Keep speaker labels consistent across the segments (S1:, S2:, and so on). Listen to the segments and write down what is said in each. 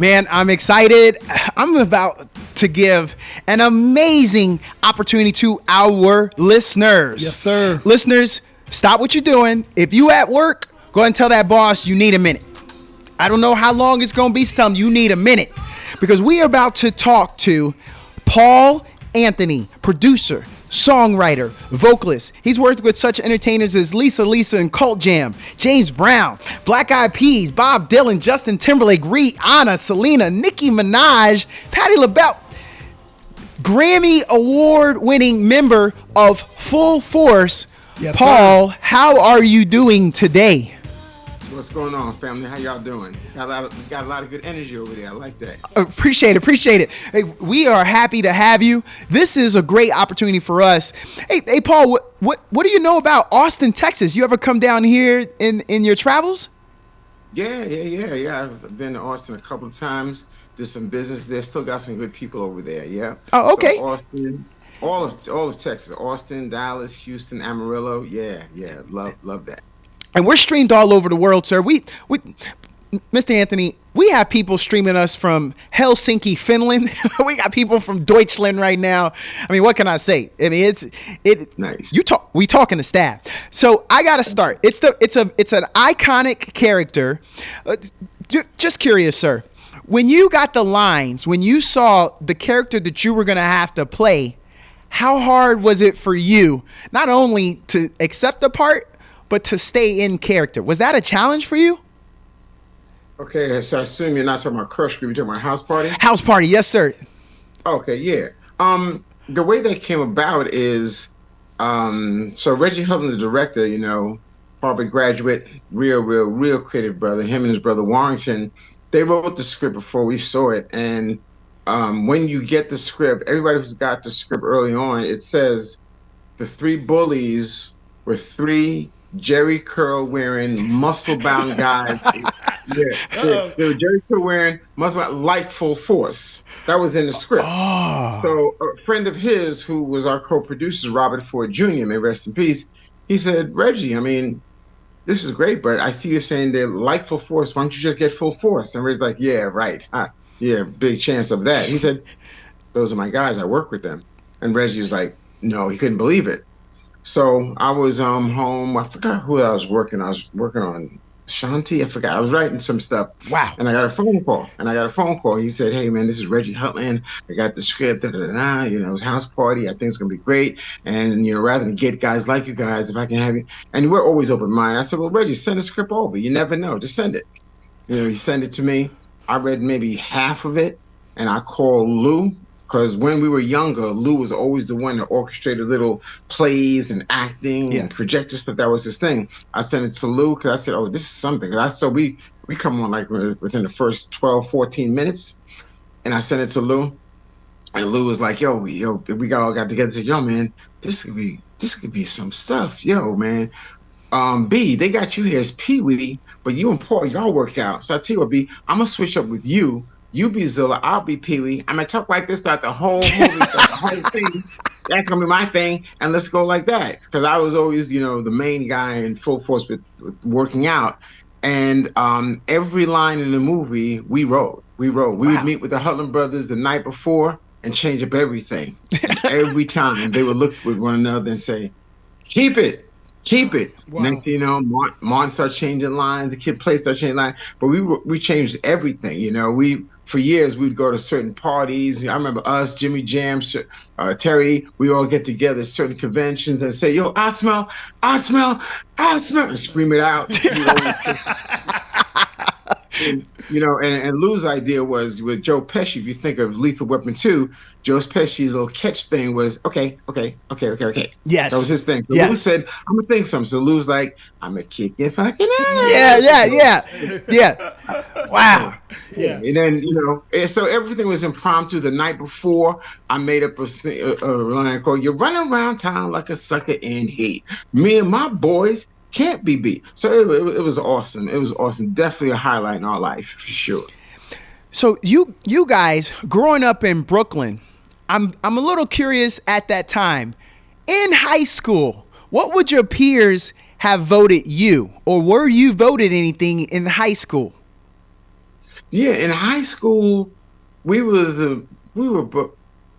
S1: Man, I'm excited. I'm about to give an amazing opportunity to our listeners.
S2: Yes, sir.
S1: Listeners, stop what you're doing. If you at work, go ahead and tell that boss you need a minute. I don't know how long it's going to be, so tell them you need a minute. Because we are about to talk to Paul Anthony, producer, songwriter, vocalist. He's worked with such entertainers as Lisa and Cult Jam, James Brown, Black Eyed Peas, Bob Dylan, Justin Timberlake, Rihanna, Selena, Nicki Minaj, Patti LaBelle. Grammy award-winning member of Full Force.
S2: Yes,
S1: Paul,
S2: sir.
S1: how are you doing today?
S3: What's going on, family? How y'all doing? Got a lot of good energy over there. I like that.
S1: Appreciate it. Hey, we are happy to have you. This is a great opportunity for us. Hey, Paul, what do you know about Austin, Texas? You ever come down here in your travels?
S3: Yeah. I've been to Austin a couple of times. Did some business there. Still got some good people over there. Yeah.
S1: Oh, okay.
S3: So Austin, all of Texas. Austin, Dallas, Houston, Amarillo. Yeah. Love that.
S1: And we're streamed all over the world, sir. We Mr. Anthony, we have people streaming us from Helsinki, Finland. We got people from Deutschland right now. I mean, what can I say? I mean, it's
S3: Nice.
S1: We talking to staff. So I gotta start. It's an iconic character. Just curious, sir. When you got the lines, when you saw the character that you were gonna have to play, how hard was it for you not only to accept the part, but to stay in character? Was that a challenge for you?
S3: Okay, so I assume you're not talking about Krush Groove. You're talking about House Party?
S1: House Party, yes, sir.
S3: Okay, yeah. The way that came about is, so Reggie Hudlin, the director, Harvard graduate, real creative brother. Him and his brother Warrington, they wrote the script before we saw it. And when you get the script, everybody who's got the script early on, it says the three bullies were three Jerry curl wearing, muscle bound guys. They were Jerry curl wearing, muscle bound, like Full Force. That was in the script.
S1: Oh.
S3: So a friend of his, who was our co-producer, Robert Ford Jr., may rest in peace, he said, Reggie, I mean, this is great, but I see you're saying they're like Full Force. Why don't you just get Full Force? And Reggie's like, yeah, right. Yeah, big chance of that. He said, those are my guys. I work with them. And Reggie was like, no, he couldn't believe it. So I was home. I forgot who I was working. I was working on Shanti. I forgot. I was writing some stuff.
S1: Wow.
S3: And I got a phone call. He said, hey, man, this is Reggie Hudlin. I got the script. It's House Party. I think it's going to be great. And, rather than get guys like you guys, if I can have you. And we're always open-minded. I said, well, Reggie, send the script over. You never know. Just send it. He sent it to me. I read maybe half of it. And I called Lou. Because when we were younger, Lou was always the one that orchestrated little plays and acting and projector stuff. That was his thing. I sent it to Lou because I said, oh, this is something. So we come on like within the first 12, 14 minutes. And I sent it to Lou. And Lou was like, yo, we all got together and said, yo, man, this could be some stuff. Yo, man. B, they got you here as Pee-wee, but you and Paul, y'all work out. So I tell you what, B, I'm going to switch up with you. You be Zilla, I'll be Pee-wee. I'm going to talk like this throughout the whole movie, throughout the whole thing. That's going to be my thing, and let's go like that. Because I was always, the main guy in Full Force with working out. And every line in the movie, we wrote. We would meet with the Hudlin brothers the night before and change up everything. And every time, they would look with one another and say, keep it. Wow. Next thing you know, Martin started changing lines, the Kid Play started changing lines, but we changed everything. For years we'd go to certain parties. I remember us, Jimmy Jam, Terry, we all get together at certain conventions and say, yo, I smell, and scream it out. And Lou's idea was with Joe Pesci. If you think of Lethal Weapon 2, Joe Pesci's little catch thing was, okay.
S1: Yes.
S3: That was his thing. So Lou said, I'm going to think something. So Lou's like, I'm going to kick if I can.
S1: Yeah. Wow.
S3: Yeah. And then, so everything was impromptu. The night before, I made up a line called, you're running around town like a sucker in heat. Me and my boys can't be beat. So it was awesome. It was awesome. Definitely a highlight in our life, for sure.
S1: So you guys growing up in Brooklyn, I'm a little curious at that time. In high school, what would your peers have voted you, or were you voted anything in high school?
S3: Yeah, in high school, we was we were bu-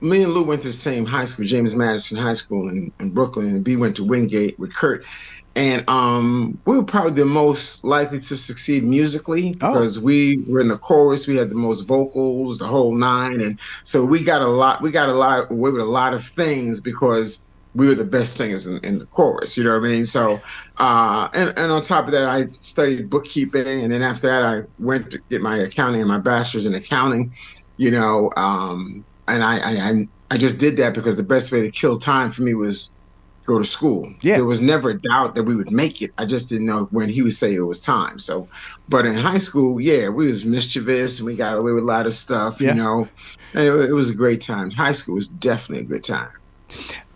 S3: me and Lou went to the same high school, James Madison High School in Brooklyn, and B went to Wingate with Curt. And we were probably the most likely to succeed musically
S1: Oh,
S3: because we were in the chorus, we had the most vocals, the whole nine, and so we got a lot away with a lot of things because we were the best singers in the chorus. You know what I mean? So, and on top of that, I studied bookkeeping, and then after that, I went to get my accounting and my bachelor's in accounting. You know, and I just did that because the best way to kill time for me was go to school.
S1: yeah.
S3: There was never a doubt that we would make it. I just didn't know when he would say it was time. So, but in high school, yeah, we was mischievous and we got away with a lot of stuff,
S1: Yeah.
S3: you know. And it was a great time. High school was definitely a good time.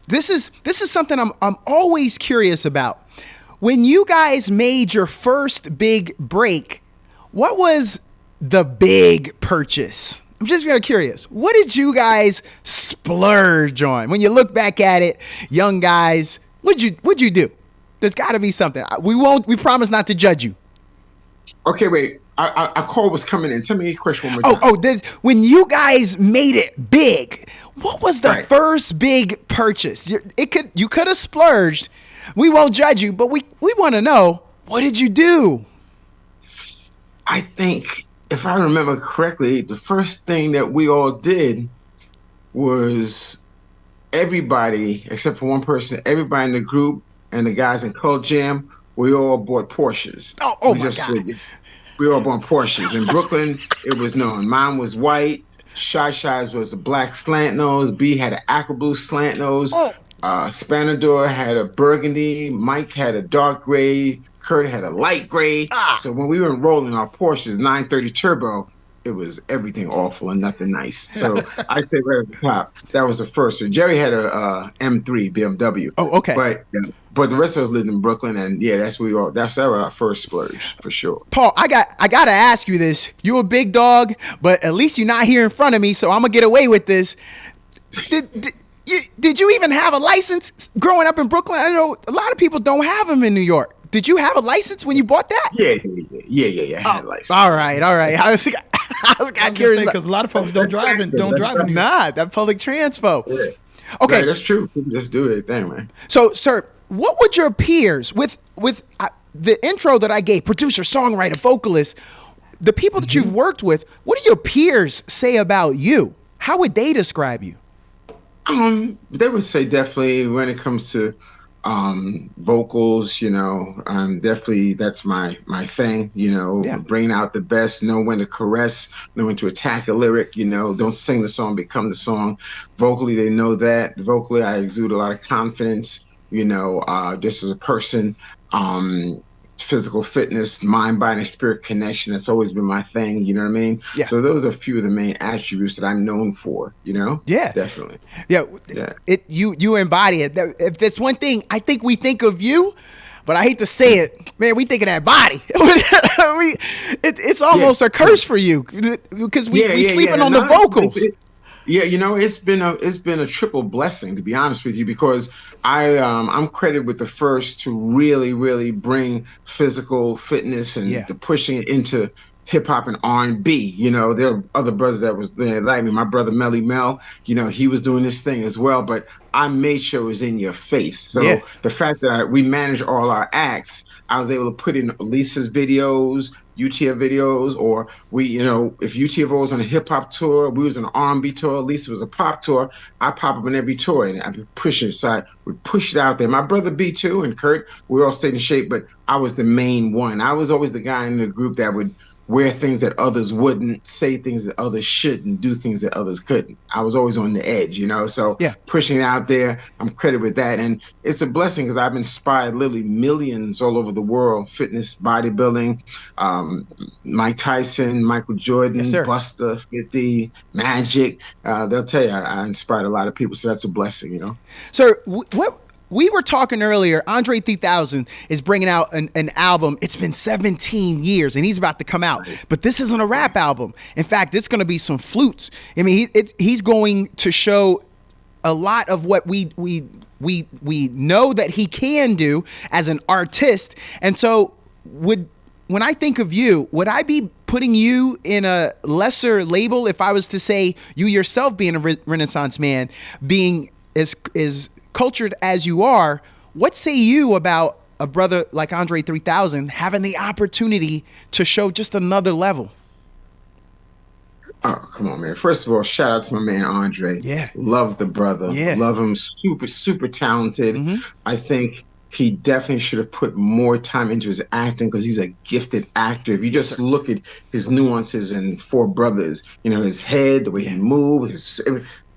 S1: This is something I'm always curious about. When you guys made your first big break, what was the big purchase? I'm just very curious. What did you guys splurge on? When you look back at it, young guys, what'd you do? There's got to be something. We promise not to judge you.
S3: Okay, wait. Our call was coming in. Tell me your question one more time.
S1: When you guys made it big, what was the
S3: Right.
S1: first big purchase? You could have splurged. We won't judge you, but we want to know, what did you do?
S3: I think, if I remember correctly, the first thing that we all did was everybody, except for one person, everybody in the group and the guys in Cult Jam, we all bought Porsches.
S1: Oh
S3: We
S1: my
S3: just
S1: God.
S3: we all bought Porsches. In Brooklyn, it was known. Mine was white. Shy Shy's was a black slant nose. B had an aqua blue slant nose.
S1: Oh.
S3: Spanador had a burgundy. Mike had a dark gray. Curt had a light gray.
S1: Ah.
S3: So when we were rolling our Porsches 930 Turbo, it was everything awful and nothing nice. So I say right at the top, that was the first. So Gerry had a M3 BMW.
S1: Oh, okay.
S3: But the rest of us lived in Brooklyn, and yeah, that's where we all. That's our first splurge for sure.
S1: Paul, I gotta ask you this. You a big dog, but at least you're not here in front of me, so I'm gonna get away with this. Did you even have a license growing up in Brooklyn? I know a lot of people don't have them in New York. Did you have a license when you bought that?
S3: Yeah. I had a license.
S1: All right. I was curious
S2: Because a lot of folks don't drive in New York.
S1: Nah, that public transpo.
S3: Yeah.
S1: Okay,
S3: Yeah, that's true. People just do their thing, man.
S1: so sir, what would your peers with the intro that I gave, producer, songwriter, vocalist, the people that you've worked with? What do your peers say about you? How would they describe you?
S3: They would say definitely when it comes to vocals, you know, definitely that's my thing, you know,
S1: Yeah.
S3: bring out the best, know when to caress, know when to attack a lyric, you know, don't sing the song, become the song. Vocally, they know that. Vocally, I exude a lot of confidence, you know, just as a person. Physical fitness, mind, body, and spirit connection. That's always been my thing. You know what I mean?
S1: Yeah.
S3: So those are a few of the main attributes that I'm known for. You know?
S1: Yeah.
S3: Definitely.
S1: Yeah,
S3: Yeah.
S1: You embody it. If there's one thing, I think we think of you, but I hate to say it, man, we think of that body. It's almost a curse for you because we sleeping on the
S3: No,
S1: vocals.
S3: Yeah, you know, it's been a triple blessing, to be honest with you, because I'm credited with the first to really bring physical fitness and
S1: Yeah.
S3: the pushing it into hip hop and R&B. You know, there are other brothers that was there like me. My brother Melly Mel, you know, he was doing this thing as well, but I made sure it was in your face. So
S1: Yeah.
S3: the fact that we managed all our acts, I was able to put in Lisa's videos, UTF videos, or we, you know, if UTF was on a hip hop tour, we was on an R&B tour, Lisa was a pop tour, I pop up on every tour and I'd be pushing it. So we push it out there. My brother B2 and Curt, we all stayed in shape, but I was the main one. I was always the guy in the group that would wear things that others wouldn't, say things that others shouldn't, do things that others couldn't. I was always on the edge, you know? So
S1: Yeah.
S3: pushing it out there, I'm credited with that. And it's a blessing because I've inspired literally millions all over the world, fitness, bodybuilding, Mike Tyson, Michael Jordan,
S1: Yes, sir.
S3: Buster, 50, Magic. They'll tell you I inspired a lot of people. So that's a blessing, you know?
S1: Sir, what we were talking earlier, Andre 3000 is bringing out an album. It's been 17 years and he's about to come out, but this isn't a rap album. In fact, it's going to be some flutes. I mean, he's going to show a lot of what we know that he can do as an artist. And so when I think of you, would I be putting you in a lesser label if I was to say you yourself being a Renaissance man, being as cultured as you are? What say you about a brother like Andre 3000 having the opportunity to show just another level?
S3: Oh, come on, man. First of all, shout out to my man Andre.
S1: Yeah.
S3: Love the brother.
S1: Yeah.
S3: Love him. Super, super talented. I think he definitely should have put more time into his acting because he's a gifted actor. If you just look at his nuances in Four Brothers, you know, his head, the way he moves,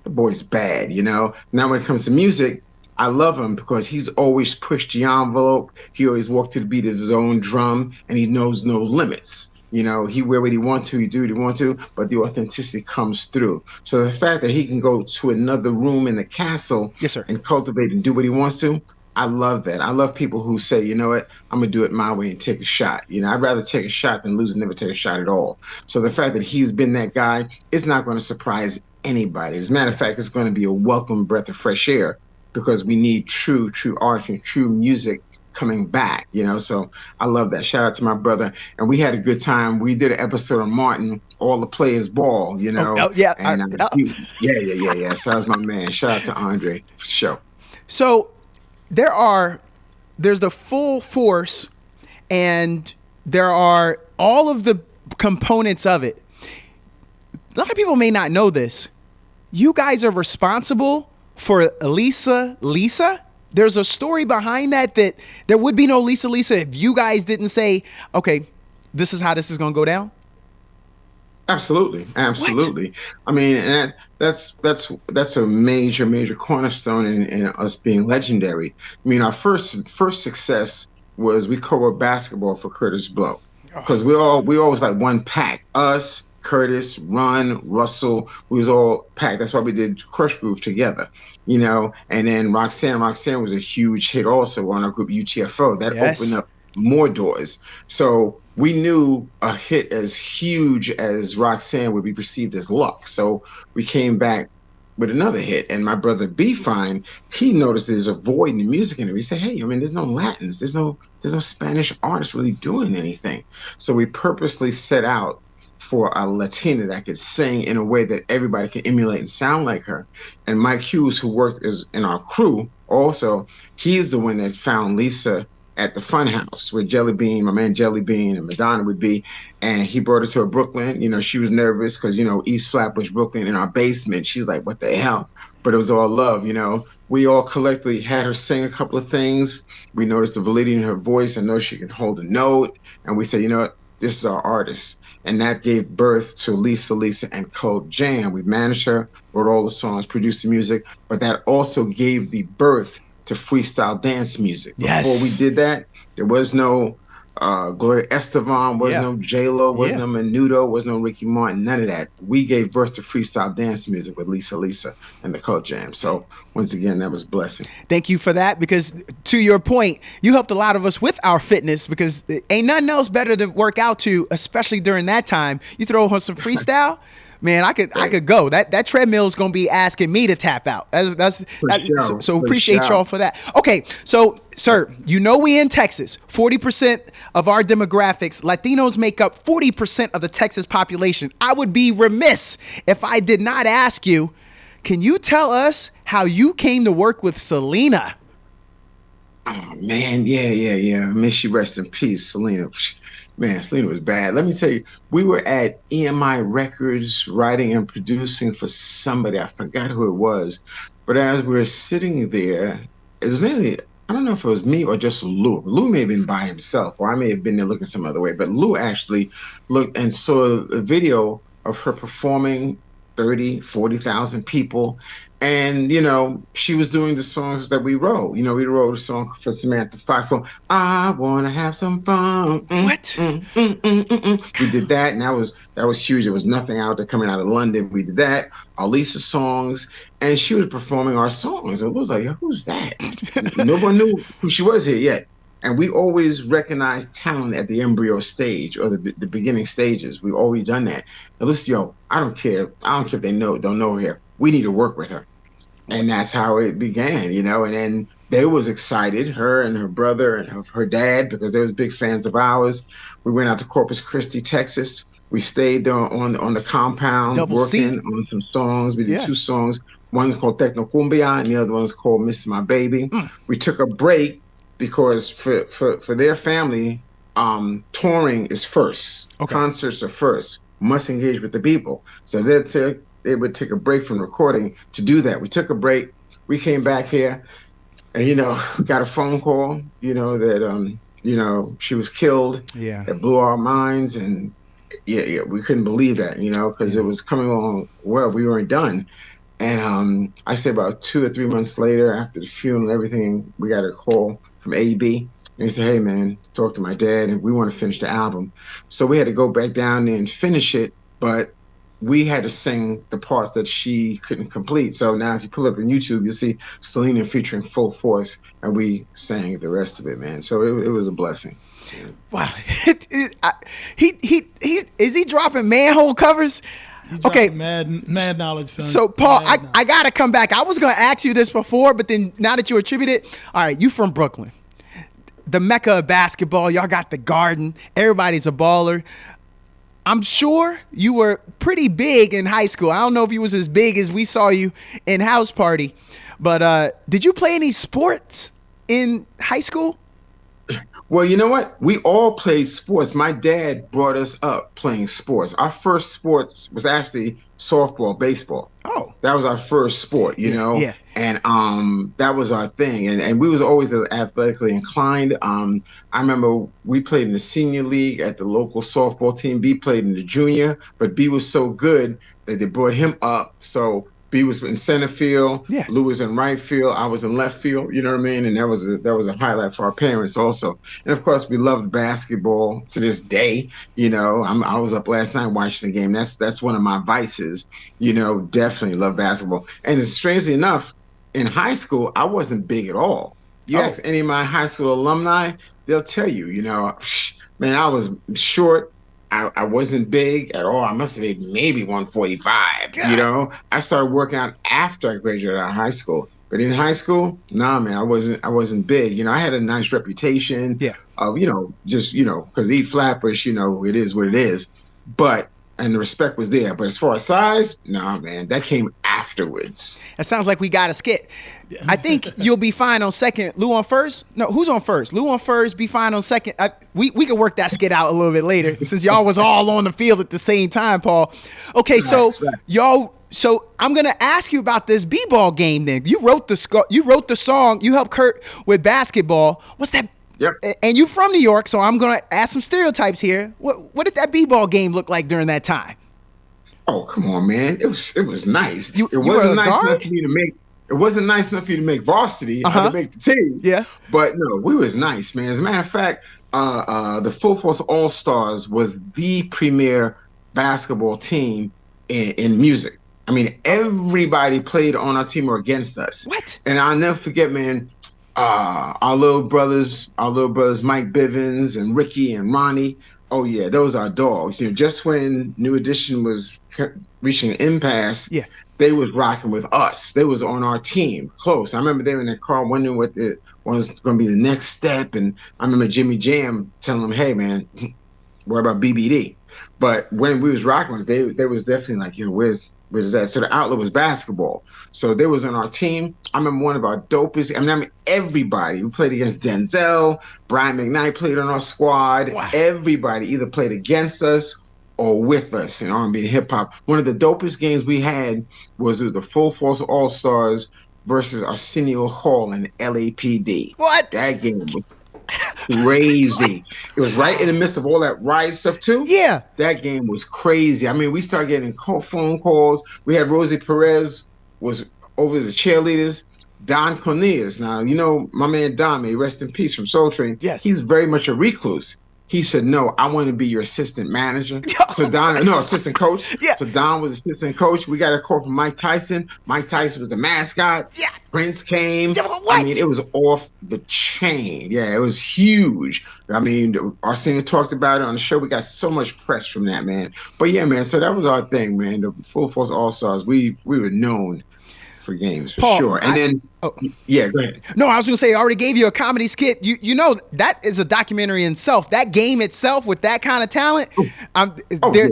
S3: the boy's bad, you know. Now when it comes to music, I love him because he's always pushed the envelope. He always walked to the beat of his own drum, and he knows no limits. You know, he wear what he wants to, he do what he wants to, but the authenticity comes through. So the fact that he can go to another room in the castle and cultivate and do what he wants to, I love that. I love people who say, you know what, I'm going to do it my way and take a shot. You know, I'd rather take a shot than lose and never take a shot at all. So the fact that he's been that guy is not going to surprise anybody. As a matter of fact, it's going to be a welcome breath of fresh air because we need true art and true music coming back, you know. So I love that. Shout out to my brother. And we had a good time. We did an episode on Martin, All the Players Ball, you know.
S1: Yeah.
S3: And yeah. So that was my man. Shout out to Andre for sure.
S1: So there's the full force and there are all of the components of it. A lot of people may not know this. You guys are responsible for Lisa. There's a story behind that there would be no Lisa if you guys didn't say, okay, this is how this is going to go down.
S3: Absolutely. What? I mean, and that's a major cornerstone in us being legendary. I mean, our first success was we co-wrote Basketball for Curtis Blow because we always like one pack. Us, Curtis, Run, Russell, we was all packed. That's why we did Krush Groove together, you know. And then Roxanne was a huge hit also on our group UTFO. That opened up more doors. So we knew a hit as huge as Roxanne would be perceived as luck. So we came back with another hit. And my brother B Fine, he noticed there's a void in the music industry. He said, hey, I mean, there's no Latins, there's no Spanish artists really doing anything. So we purposely set out for a Latina that could sing in a way that everybody can emulate and sound like her. And Mike Hughes, who worked in our crew, also, he's the one that found Lisa at the Funhouse where Jelly Bean, my man Jelly Bean, and Madonna would be. And he brought her to Brooklyn. You know, she was nervous because, you know, East Flatbush, Brooklyn, in our basement. She's like, what the hell? But it was all love, you know. We all collectively had her sing a couple of things. We noticed the validity in her voice. I know she can hold a note. And we said, you know what, this is our artist. And that gave birth to Lisa and Cold Jam. We managed her, wrote all the songs, produced the music, but that also gave the birth to freestyle dance music. Before we did that, there was no Gloria Estefan, was no J-Lo, was no Menudo, was no Ricky Martin, none of that. We gave birth to freestyle dance music with Lisa and the Cold Jam. So once again, that was a blessing.
S1: Thank you for that, because to your point, you helped a lot of us with our fitness, because ain't nothing else better to work out to, especially during that time. You throw on some freestyle, man, I could go. That treadmill is going to be asking me to tap out. So appreciate y'all for that. Okay, so sir, you know we in Texas. 40% of our demographics, Latinos make up 40% of the Texas population. I would be remiss if I did not ask you, can you tell us how you came to work with Selena?
S3: Oh man, yeah. May she rest in peace, Selena. Man, Selena was bad. Let me tell you, we were at EMI Records writing and producing for somebody. I forgot who it was. But as we were sitting there, it was mainly, I don't know if it was me or just Lou. Lou may have been by himself, or I may have been there looking some other way. But Lou actually looked and saw a video of her performing 30, 40,000 people. And, you know, she was doing the songs that we wrote. You know, we wrote a song for Samantha Fox. So I want to have some fun.
S1: What?
S3: We did that, and that was huge. There was nothing out there coming out of London. We did that. Alisa songs, and she was performing our songs. It was like, who's that? No one knew who she was here yet. And we always recognize talent at the embryo stage or the beginning stages. We've always done that. Now listen, I don't care. I don't care if they don't know her here. We need to work with her. And that's how it began, you know. And then they was excited, her and her brother and her dad, because they was big fans of ours. We went out to Corpus Christi, Texas. We stayed there on the compound
S1: Double C.
S3: working on some songs. We did
S1: Yeah.
S3: 2 songs. One's called Tecno Cumbia and the other one's called Miss My Baby. We took a break because for their family, touring is first.
S1: Okay.
S3: Concerts are first. Must engage with the people. So they would take a break from recording to do that. We took a break. We came back here and, got a phone call, that, she was killed.
S1: Yeah.
S3: It blew our minds. And yeah, we couldn't believe that, because it was coming along well. We weren't done. And I say about 2 or 3 months later, after the funeral and everything, we got a call from AB. And he said, hey, man, talk to my dad, and we want to finish the album. So we had to go back down there and finish it, but we had to sing the parts that she couldn't complete. So now if you pull up on YouTube, you'll see Selena featuring Full Force, and we sang the rest of it, man. So it was a blessing.
S1: Wow. Is he dropping manhole covers? Okay,
S2: mad knowledge, son.
S1: So Paul, I gotta come back. I was gonna ask you this before, but then now that you attribute it, all right, you from Brooklyn, the mecca of basketball. Y'all got the Garden. Everybody's a baller. I'm sure you were pretty big in high school. I don't know if you was as big as we saw you in House Party, but did you play any sports in high school?
S3: Well, you know what? We all played sports. My dad brought us up playing sports. Our first sport was actually softball, baseball.
S1: Oh.
S3: That was our first sport, you know?
S1: Yeah.
S3: And that was our thing. And we was always athletically inclined. I remember we played in the senior league at the local softball team. B played in the junior, but B was so good that they brought him up. So B was in center field,
S1: yeah.
S3: Lou was in right field, I was in left field, you know what I mean? And that was a highlight for our parents also. And of course, we loved basketball to this day. You know, I was up last night watching the game. That's one of my vices, you know, definitely love basketball. And strangely enough, in high school, I wasn't big at all. You ask any of my high school alumni, they'll tell you, you know, man, I was short. I wasn't big at all. I must have been maybe 145, you know. I started working out after I graduated out of high school. But in high school, nah, man, I wasn't big. You know, I had a nice reputation of, you know, just, you know, because eat flatbush, you know, it is what it is. And the respect was there. But as far as size, nah, man, that came afterwards.
S1: That sounds like we got a skit. I think you'll be fine on second. Lou on first? No, who's on first? Lou on first, be fine on second. We can work that skit out a little bit later since y'all was all on the field at the same time, Paul. Okay, so y'all, so I'm gonna ask you about this b-ball game then. You wrote the song, you helped Curt with basketball. What's that?
S3: Yep.
S1: And you from New York, so I'm gonna ask some stereotypes here. What did that b-ball game look like during that time?
S3: Oh, come on, man. It was nice.
S1: It wasn't nice enough for me to make.
S3: It wasn't nice enough for you to make varsity to make the team.
S1: Yeah.
S3: But no, we was nice, man. As a matter of fact, the Full Force All-Stars was the premier basketball team in music. I mean, everybody played on our team or against us.
S1: What?
S3: And I'll never forget, man, our little brothers Mike Bivens and Ricky and Ronnie. Oh yeah, those are dogs. You know, just when New Edition was reaching an impasse, they was rocking with us. They was on our team, close. I remember they were in their car wondering what was going to be the next step. And I remember Jimmy Jam telling them, "Hey man, what about BBD?" But when we was rocking with, they was definitely like, "Yo, where's that?" So the outlet was basketball. So they was on our team. I remember one of our dopest. I mean, everybody. We played against Denzel. Brian McKnight played on our squad. Wow. Everybody either played against us or with us in R&B Hip Hop. One of the dopest games we had was with the Full Force All-Stars versus Arsenio Hall in LAPD.
S1: What?
S3: That game was crazy. It was right in the midst of all that riot stuff too.
S1: Yeah. That
S3: game was crazy. I mean, we started getting phone calls. We had Rosie Perez was over the cheerleaders. Don Cornelius. Now, you know, my man Don, may rest in peace, from Soul Train.
S1: Yes.
S3: He's very much a recluse. He said, "No, I want to be your assistant manager." So assistant coach. Yeah. So Don was assistant coach. We got a call from Mike Tyson. Mike Tyson was the mascot. Yeah. Prince came. Yeah, what? I mean, it was off the chain. Yeah, it was huge. I mean, our singer talked about it on the show. We got so much press from that, man. But yeah, man, so that was our thing, man. The Full Force All-Stars, we were known for games for
S1: Paul,
S3: sure. And then, yeah, go ahead.
S1: No, I was gonna say, I already gave you a comedy skit. You know that is a documentary in itself. That game itself with that kind of talent.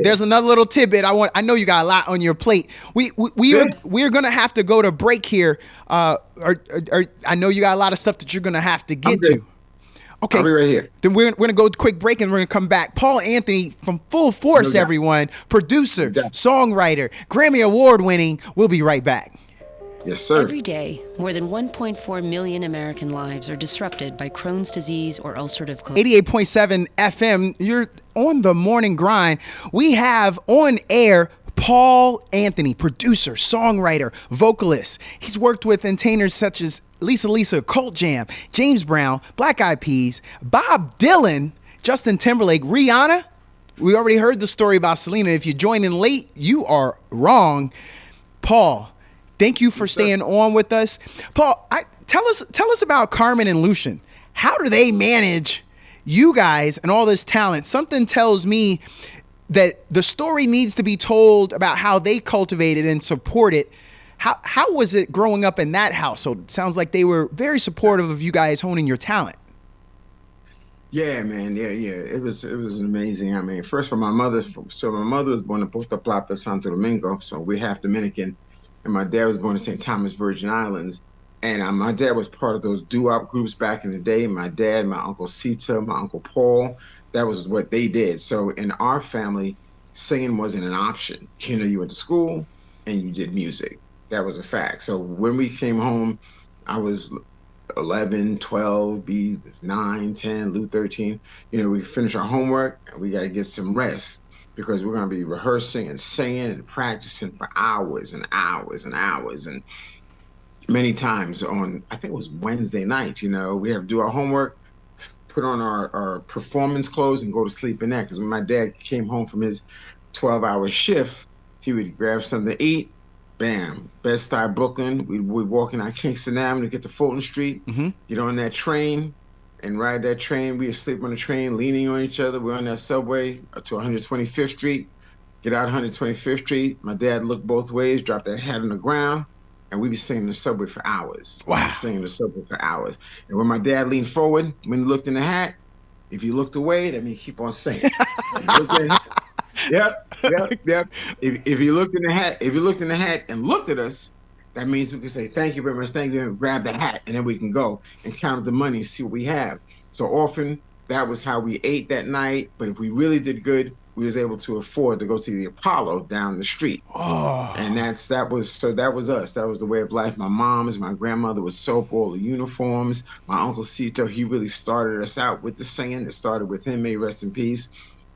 S1: There's another little tidbit. I know you got a lot on your plate. We're gonna have to go to break here. Or I know you got a lot of stuff that you're gonna have to get to. Okay,
S3: I'll be right here.
S1: Then we're gonna go to quick break and we're gonna come back. Paul Anthony from Full Force, everyone. Producer, songwriter, Grammy Award winning. We'll be right back.
S3: Yes, sir.
S4: Every day, more than 1.4 million American lives are disrupted by Crohn's disease or ulcerative colitis.
S1: 88.7 FM, you're on the morning grind. We have on air Paul Anthony, producer, songwriter, vocalist. He's worked with entertainers such as Lisa, Cult Jam, James Brown, Black Eyed Peas, Bob Dylan, Justin Timberlake, Rihanna. We already heard the story about Selena. If you join in late, you are wrong. Paul, thank you for staying on with us. Paul, tell us about Carmen and Lucian. How do they manage you guys and all this talent? Something tells me that the story needs to be told about how they cultivated and supported. How was it growing up in that household? It sounds like they were very supportive of you guys honing your talent.
S3: Yeah, man. Yeah. It was amazing. I mean, first of all, my mother was born in Puerto Plata, Santo Domingo, so we're half Dominican, and my dad was born in St. Thomas, Virgin Islands. And my dad was part of those doo-wop groups back in the day. My dad, my Uncle Sita, my Uncle Paul, that was what they did. So in our family, singing wasn't an option. You know, you went to school and you did music. That was a fact. So when we came home, I was 11, 12, be 9, 10, Lou 13. You know, we finished our homework and we got to get some rest because we're going to be rehearsing and singing and practicing for hours and hours and hours. And many times on, I think it was Wednesday night, you know, we have to do our homework, put on our performance clothes and go to sleep in that. Because when my dad came home from his 12-hour shift, he would grab something to eat. Bam, Bed-Stuy, Brooklyn. We'd walk in on Kingston Avenue, get to Fulton Street, get on that train and ride that train. We'd sleep on the train, leaning on each other. We're on that subway to 125th Street, get out 125th Street. My dad looked both ways, dropped that hat on the ground, and we'd be singing the subway for hours.
S1: Wow.
S3: We'd be singing the subway for hours. And when my dad leaned forward, when he looked in the hat, if you looked away, that means keep on singing. Yep. If you looked in the hat and looked at us, that means we can say thank you very much, thank you, and grab the hat, and then we can go and count up the money and see what we have. So often that was how we ate that night. But if we really did good, we was able to afford to go to the Apollo down the street.
S1: Oh.
S3: And that was us. That was the way of life. My grandmother would soap all the uniforms. My Uncle Cito, he really started us out with the singing. It started with him, may he rest in peace.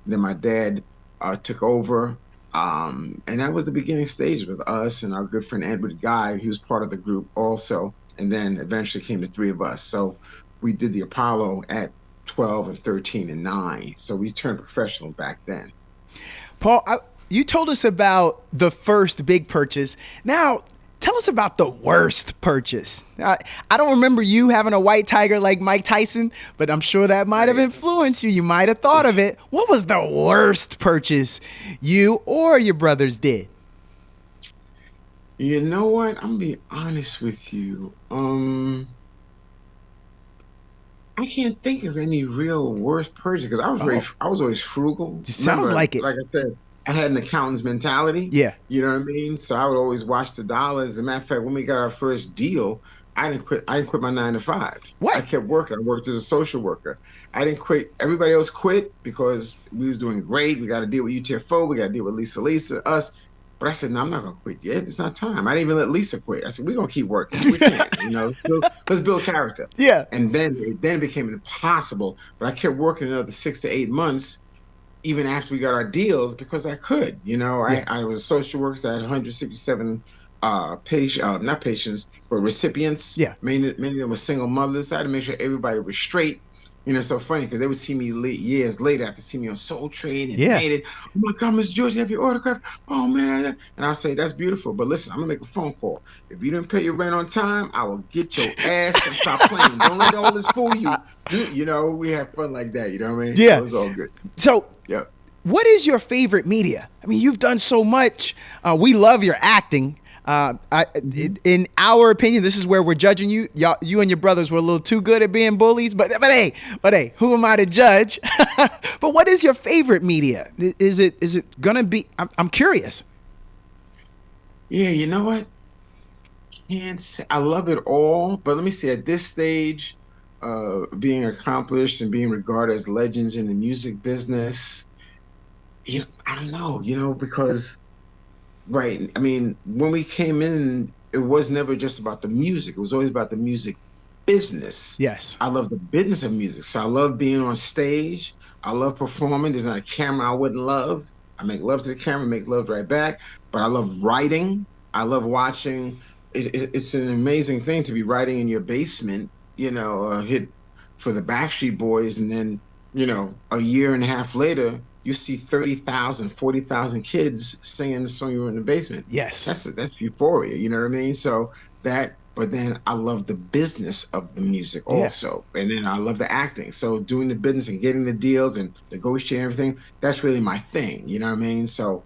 S3: And then my dad took over, and that was the beginning stage with us and our good friend Edward Guy. He was part of the group also, and then eventually came the three of us. So we did the Apollo at 12 and 13 and 9. So we turned professional back then.
S1: Paul, you told us about the first big purchase. Now, tell us about the worst purchase. I don't remember you having a white tiger like Mike Tyson, but I'm sure that might have influenced you. You might have thought of it. What was the worst purchase you or your brothers did?
S3: You know what? I'm gonna be honest with you. I can't think of any real worst purchase because I was always frugal.
S1: It sounds like it.
S3: Like I said, I had an accountant's mentality.
S1: Yeah.
S3: You know what I mean? So I would always watch the dollars. As a matter of fact, when we got our first deal, I didn't quit my 9 to 5.
S1: What?
S3: I kept working. I worked as a social worker. I didn't quit. Everybody else quit because we was doing great. We got to deal with UTFO. We got to deal with Lisa, us. But I said, no, I'm not going to quit yet. It's not time. I didn't even let Lisa quit. I said, we're going to keep working. We can't, you know, let's build character.
S1: Yeah.
S3: And then it became impossible. But I kept working another 6 to 8 months, even after we got our deals, because I could. You know,
S1: Yeah.
S3: I was a social worker, so I had 167 not patients, but recipients.
S1: Yeah.
S3: Many of them were single mothers. So I had to make sure everybody was straight. You know, it's so funny because they would see me years later after seeing me on Soul Train and made it. Oh my God, Miss George, you have your autograph. Oh man. And I'll say, that's beautiful. But listen, I'm going to make a phone call. If you didn't pay your rent on time, I will get your ass and stop playing. Don't let all this fool you. You know, we have fun like that. You know what I mean?
S1: Yeah.
S3: So it's all good.
S1: So,
S3: yeah.
S1: What is your favorite media? I mean, you've done so much. We love your acting. In our opinion, this is where we're judging you. You and your brothers were a little too good at being bullies, but hey, who am I to judge? But what is your favorite media? Is it gonna be? I'm curious.
S3: Yeah, you know what? Can't say I love it all, but let me say at this stage, being accomplished and being regarded as legends in the music business, I don't know, because right, I mean, when we came in, it was never just about the music. It was always about the music business.
S1: Yes.
S3: I love the business of music. So I love being on stage. I love performing. There's not a camera I wouldn't love. I make love to the camera, make love right back. But I love writing. I love watching. It's an amazing thing to be writing in your basement, a hit for the Backstreet Boys. And then, a year and a half later, you see 30,000, 40,000 kids singing the song you were in the basement.
S1: Yes.
S3: That's euphoria, you know what I mean? So but then I love the business of the music also. Yeah. And then I love the acting. So doing the business and getting the deals and negotiating everything, that's really my thing, you know what I mean? So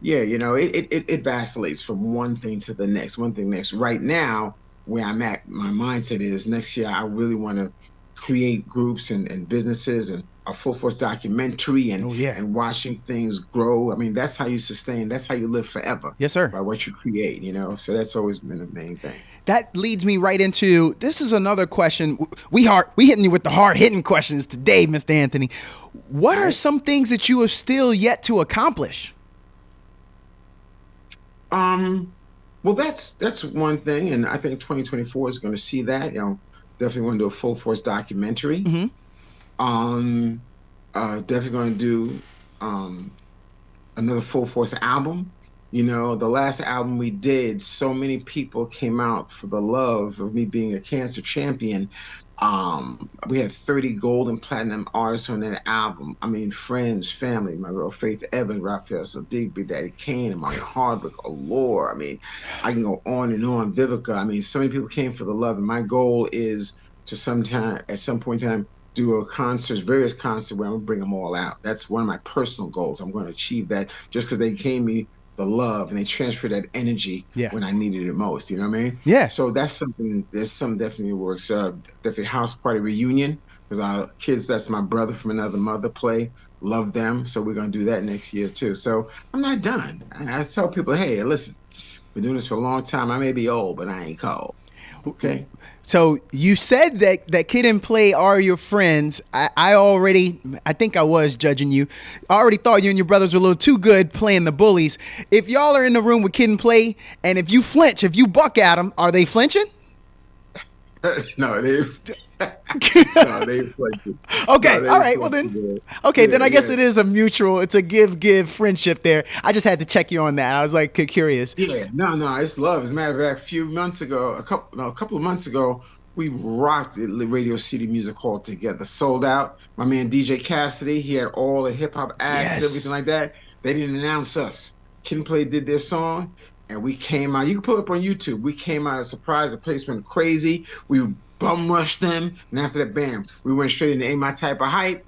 S3: yeah, it vacillates from one thing to the next, one thing next. Right now, where I'm at, my mindset is next year I really want to create groups and businesses and a full force documentary and watching things grow. I mean, that's how you sustain, that's how you live forever.
S1: Yes, sir.
S3: By what you create, so that's always been the main thing.
S1: That leads me right into, this is another question. We hitting you with the hard hitting questions today, Mr. Anthony. What are some things that you have still yet to accomplish?
S3: Well, that's one thing. And I think 2024 is going to see that, definitely want to do a full force documentary.
S1: Mm-hmm.
S3: Definitely going to do another full force album. The last album we did, so many people came out for the love of me being a cancer champion. We had 30 gold and platinum artists on that album. I mean, friends, family, my girl Faith Evans, Raphael Sadiq, Big Daddy Kane, and Mario Hardwick, Allure. I mean, I can go on and on. Vivica. I mean, so many people came for the love, and my goal is to at some point in time, do various concerts where I'm gonna bring them all out. That's one of my personal goals. I'm going to achieve that just because they gave me the love and they transferred that energy when I needed it most. You know what I mean?
S1: Yeah.
S3: So that's something. There's some definitely works. Definitely house party reunion because our kids, that's my brother from another mother, play. Love them. So we're gonna do that next year too. So I'm not done. I tell people, hey, listen, been doing this for a long time. I may be old, but I ain't cold. Okay.
S1: So you said that Kid and Play are your friends. I think I was judging you. I already thought you and your brothers were a little too good playing the bullies. If y'all are in the room with Kid and Play, and if you flinch, if you buck at them, are they flinching?
S3: No, they flinching.
S1: Okay, all right. Well then, then I guess it is it's a give friendship there. I just had to check you on that. I was like curious.
S3: Yeah, no, it's love. As a matter of fact, a couple of months ago, we rocked at Radio City Music Hall together, sold out. My man DJ Cassidy, he had all the hip hop acts, everything like that. They didn't announce us. Kid and Play did their song, and we came out. You can pull it up on YouTube. We came out as a surprise. The place went crazy. We bum rushed them, and after that, bam, we went straight into Ain't My Type of Hype.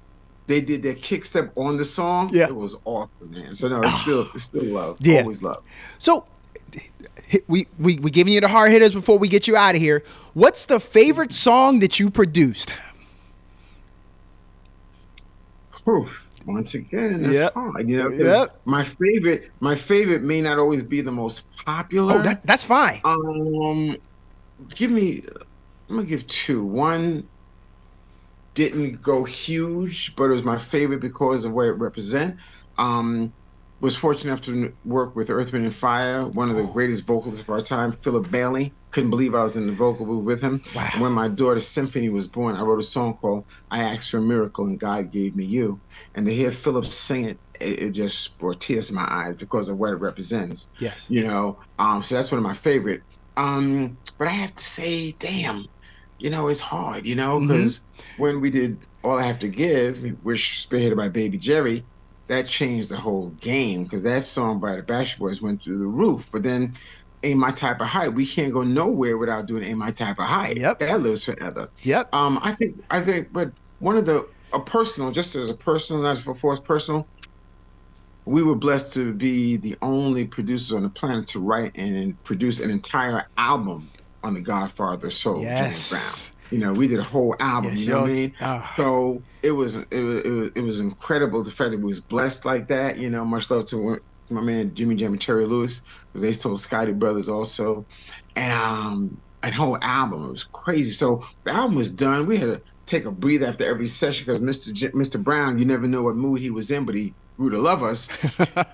S3: They did their kick step on the song. Yeah. It was awesome, man. So no, it's still love. Yeah. Always love.
S1: So we giving you the hard hitters before we get you out of here. What's the favorite song that you produced?
S3: Whew. Once again, that's hard. My favorite may not always be the most popular.
S1: Oh, that's fine.
S3: I'm gonna give two. One didn't go huge, but it was my favorite because of what it represents. Was fortunate enough to work with Earth, Wind & Fire, one of the greatest vocalists of our time, Philip Bailey. Couldn't believe I was in the vocal booth with him. Wow. And when my daughter's symphony was born, I wrote a song called I Asked for a Miracle and God Gave Me You. And to hear Philip sing it, it just brought tears to my eyes because of what it represents.
S1: Yes.
S3: So that's one of my favorite. But I have to say, damn, it's hard, because when we did All I Have to Give, which spearheaded by Baby Gerry, that changed the whole game because that song by the Backstreet Boys went through the roof. But then Ain't My Type of Hype, we can't go nowhere without doing Ain't My Type of Hype.
S1: Yep.
S3: That lives forever.
S1: Yep.
S3: I think, but one of the, not for force personal, We were blessed to be the only producers on the planet to write and produce an entire album on The Godfather of Soul, James Brown.
S1: Yes.
S3: You know, we did a whole album.
S1: Yes,
S3: you know what I
S1: yo.
S3: mean? So it was incredible the fact that we was blessed like that. You know, much love to my man Jimmy Jam and Terry Lewis, because they told Scotty Brothers also, and a whole album. It was crazy. So the album was done. We had to take a breather after every session because Mr. Brown, you never know what mood he was in, but he grew to love us.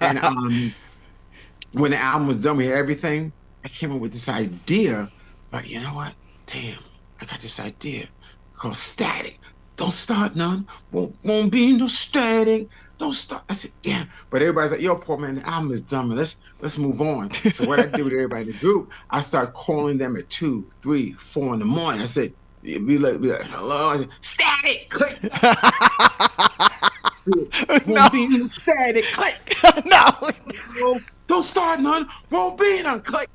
S3: And when the album was done, we had everything. I came up with this idea, but you know what? Damn, I got this idea called Static. Don't start none. Won't be no static. Don't start. I said, yeah. But everybody's like, yo, Paul, man, the album is done, man. Let's move on. So what I did with everybody in the group, I started calling them at 2, 3, 4 in the morning. I said, be like, hello. I said, Static, click. Won't be no static, click.
S1: No.
S3: Don't start none. Won't be none, click.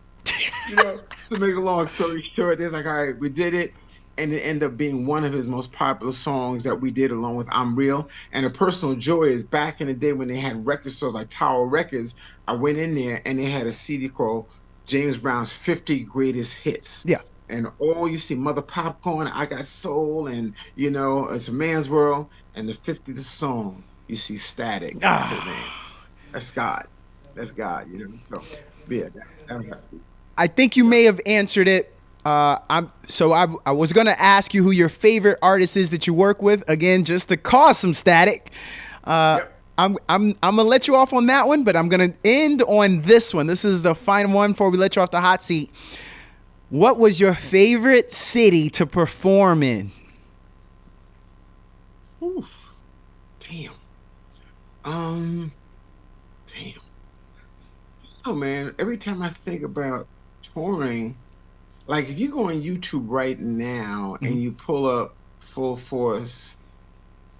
S3: You know, to make a long story short, they're like, all right, we did it. And it ended up being one of his most popular songs that we did along with I'm Real. And a personal joy is back in the day when they had record stores like Tower Records, I went in there and they had a CD called James Brown's 50 Greatest Hits.
S1: Yeah.
S3: And all you see, Mother Popcorn, I Got Soul, and, you know, It's a Man's World. And the 50th song, you see Static. I said, man, that's God. That's God, you know. So, yeah, that was happy.
S1: I think you may have answered it. I was gonna ask you who your favorite artist is that you work with. Again, just to cause some static.
S3: Yep.
S1: I'm gonna let you off on that one, but I'm gonna end on this one. This is the final one before we let you off the hot seat. What was your favorite city to perform in?
S3: Oof. Damn. Oh man, every time I think about touring, like if you go on YouTube right now and you pull up Full Force,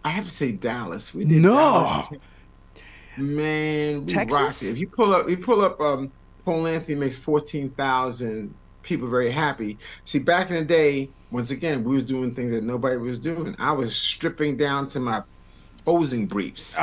S3: I have to say Dallas. We did Dallas. Man, we
S1: Texas?
S3: rocked it. If you pull up Paul Anthony makes 14,000 people very happy. See, back in the day, once again, we was doing things that nobody was doing. I was stripping down to my posing briefs.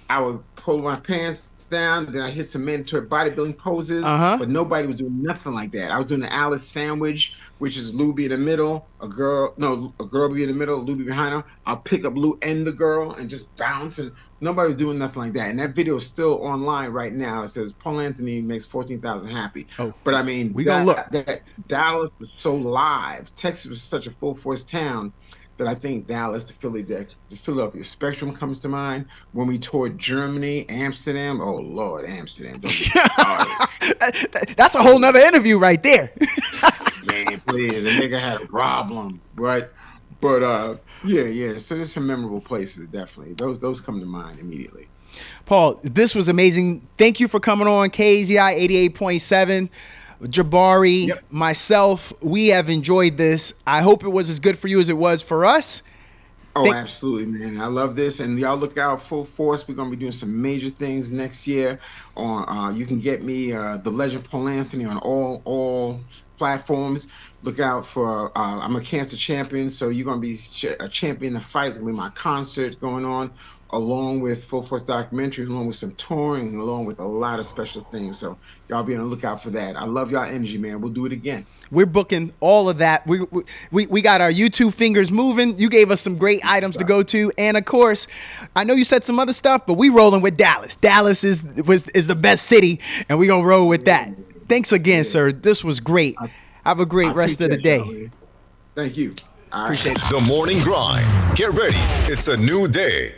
S3: I would pull my pants down, then I hit some mandatory bodybuilding poses, but nobody was doing nothing like that. I was doing the Alice sandwich, which is Lou be in the middle, a girl be in the middle, Lou be behind her. I'll pick up Lou and the girl and just bounce, and nobody was doing nothing like that. And that video is still online right now. It says Paul Anthony makes 14,000 happy. But I mean, that Dallas was so live. Texas was such a full force town that I think Dallas, the Philadelphia Spectrum comes to mind. When we toured Germany, Amsterdam, oh Lord, Amsterdam. Don't get me started.
S1: That's a whole nother interview right there.
S3: Man, please, the nigga had a problem. But yeah. So there's some memorable places, definitely. Those come to mind immediately.
S1: Paul, this was amazing. Thank you for coming on KZI 88.7. Jabari, myself, we have enjoyed this. I hope it was as good for you as it was for us.
S3: Oh, absolutely, man. I love this. And y'all look out, Full Force. We're going to be doing some major things next year. You can get me, The Legend Paul Anthony, on all platforms. Look out for, I'm a cancer champion, so you're going to be a champion in the fight. It's going to be my concert going on, along with Full Force documentary, along with some touring, along with a lot of special things. So y'all be on the lookout for that. I love y'all energy, man. We'll do it again.
S1: We're booking all of that. We got our YouTube fingers moving. You gave us some great items to go to. And of course, I know you said some other stuff, but we rolling with Dallas. Dallas is the best city, and we gonna roll with that. Thanks again, sir. This was great. Have a great rest of the day.
S3: Thank you.
S5: The morning grind. Get ready. It's a new day.